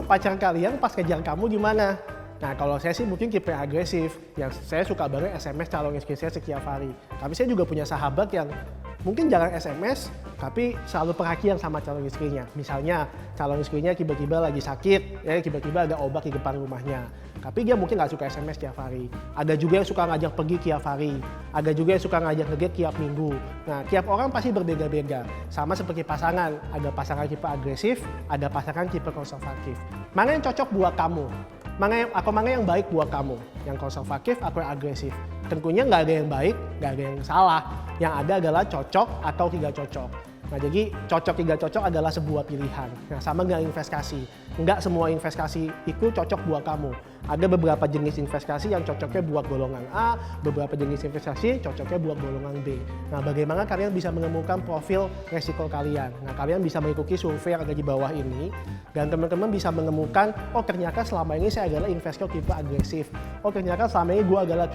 pacar kalian pas kejar kamu gimana? Nah kalau saya sih mungkin tipe agresif, yang saya suka banget SMS calon istri saya setiap hari. Tapi saya juga punya sahabat yang mungkin jarang SMS, tapi selalu perhatian sama calon istrinya. Misalnya calon istrinya tiba-tiba lagi sakit, ya tiba-tiba ada obat di depan rumahnya. Tapi dia mungkin nggak suka SMS tiap hari. Ada juga yang suka ngajak pergi tiap hari. Ada juga yang suka ngajak ngedate tiap minggu. Nah, tiap orang pasti berbeda-beda. Sama seperti pasangan. Ada pasangan tipe agresif, ada pasangan tipe konservatif. Mana yang cocok buat kamu? Mana yang baik buat kamu? Yang konservatif atau yang agresif? Tentunya nggak ada yang baik, nggak ada yang salah. Yang ada adalah cocok atau tidak cocok. Nah jadi cocok tidak cocok adalah sebuah pilihan. Nah sama dengan investasi. Enggak semua investasi itu cocok buat kamu. Ada beberapa jenis investasi yang cocoknya buat golongan A, beberapa jenis investasi cocoknya buat golongan B. Nah bagaimana kalian bisa menemukan profil resiko kalian? Nah kalian bisa mengikuti survei yang ada di bawah ini. Dan teman-teman bisa menemukan, oh ternyata selama ini saya adalah investor tipe agresif. Oh ternyata selama ini gue adalah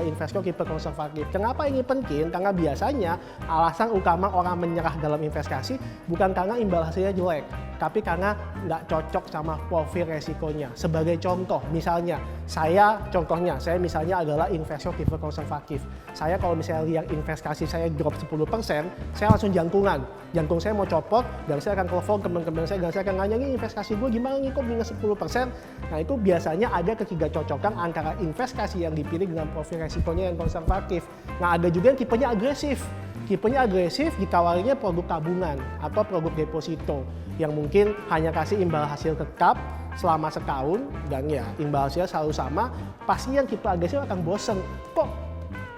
investor tipe konservatif. Kenapa ini penting? Karena biasanya alasan utama orang menyerah dalam investasi bukan karena imbal hasilnya jelek, tapi karena nggak cocok sama profil resikonya. Sebagai contoh, misalnya saya misalnya adalah investor tipe konservatif. Saya kalau misalnya lihat investasi saya drop 10%, saya langsung jantung saya mau copot, dan saya akan telepon teman-teman saya, dan saya akan nanya, ini investasi gue gimana nih kok minus 10%. Nah itu biasanya ada ketidakcocokan antara investasi yang dipilih dengan profil resikonya yang konservatif. Nah ada juga yang tipenya agresif. Tipenya agresif ditawarinnya produk tabungan atau produk deposito yang mungkin hanya kasih imbal hasil tetap selama setahun, dan ya imbal hasilnya selalu sama. Pasti yang tipe agresif akan bosen. Kok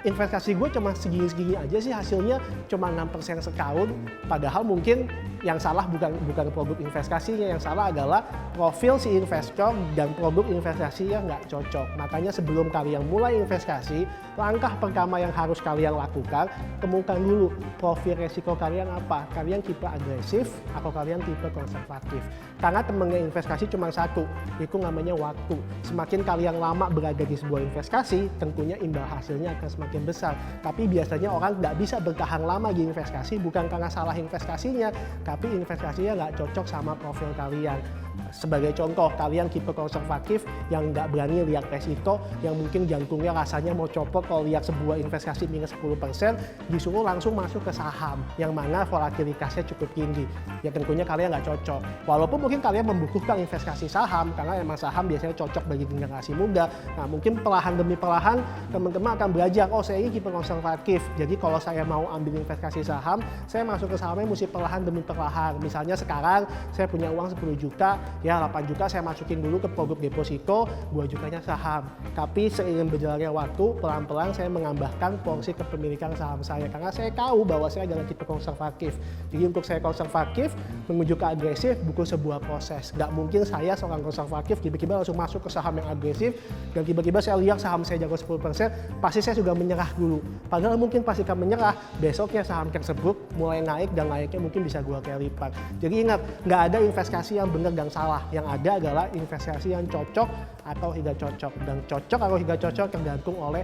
investasi gue cuma segini-segini aja sih, hasilnya cuma 6% setahun. Padahal mungkin yang salah bukan produk investasinya, yang salah adalah profil si investor dan produk investasinya nggak cocok. Makanya sebelum kalian mulai investasi, langkah pertama yang harus kalian lakukan, temukan dulu profil resiko kalian apa. Kalian tipe agresif atau kalian tipe konservatif. Karena temennya investasi cuma satu, itu namanya waktu. Semakin kalian lama berada di sebuah investasi, tentunya imbal hasilnya akan semakin besar. Tapi biasanya orang nggak bisa bertahan lama di investasi bukan karena salah investasinya, tapi investasinya nggak cocok sama profil kalian. Sebagai contoh, kalian tipe konservatif yang nggak berani lihat resiko, yang mungkin jantungnya rasanya mau copot kalau lihat sebuah investasi minus 10%, disuruh langsung masuk ke saham, yang mana volatilitasnya cukup tinggi. Ya tentunya kalian nggak cocok. Walaupun mungkin kalian membutuhkan investasi saham, karena emang saham biasanya cocok bagi generasi muda. Nah mungkin perlahan demi perlahan, teman-teman akan belajar, oh saya ini tipe konservatif. Jadi kalau saya mau ambil investasi saham, saya masuk ke sahamnya mesti perlahan demi perlahan. Misalnya sekarang saya punya uang 10 juta, ya 8 juta saya masukin dulu ke produk deposito, 2 jutanya saham. Tapi seiring berjalannya waktu, pelan-pelan saya menambahkan porsi kepemilikan saham saya. Karena saya tahu bahwa saya adalah tipe konservatif. Jadi untuk saya konservatif, menuju ke agresif bukan sebuah proses. Gak mungkin saya seorang konservatif tiba-tiba langsung masuk ke saham yang agresif, dan tiba-tiba saya lihat saham saya jago 10%, pasti saya sudah menyerah dulu. Padahal mungkin pasti akan menyerah, besoknya saham tersebut mulai naik, dan naiknya mungkin bisa 2 kali lipat. Jadi ingat, nggak ada investasi yang benar dan salah. Yang ada adalah investasi yang cocok atau tidak cocok. Dan cocok atau tidak cocok tergantung oleh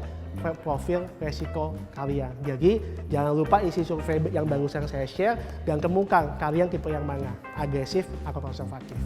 profil resiko kalian. Jadi jangan lupa isi survei yang barusan saya share dan temukan kalian tipe yang mana, agresif atau konservatif.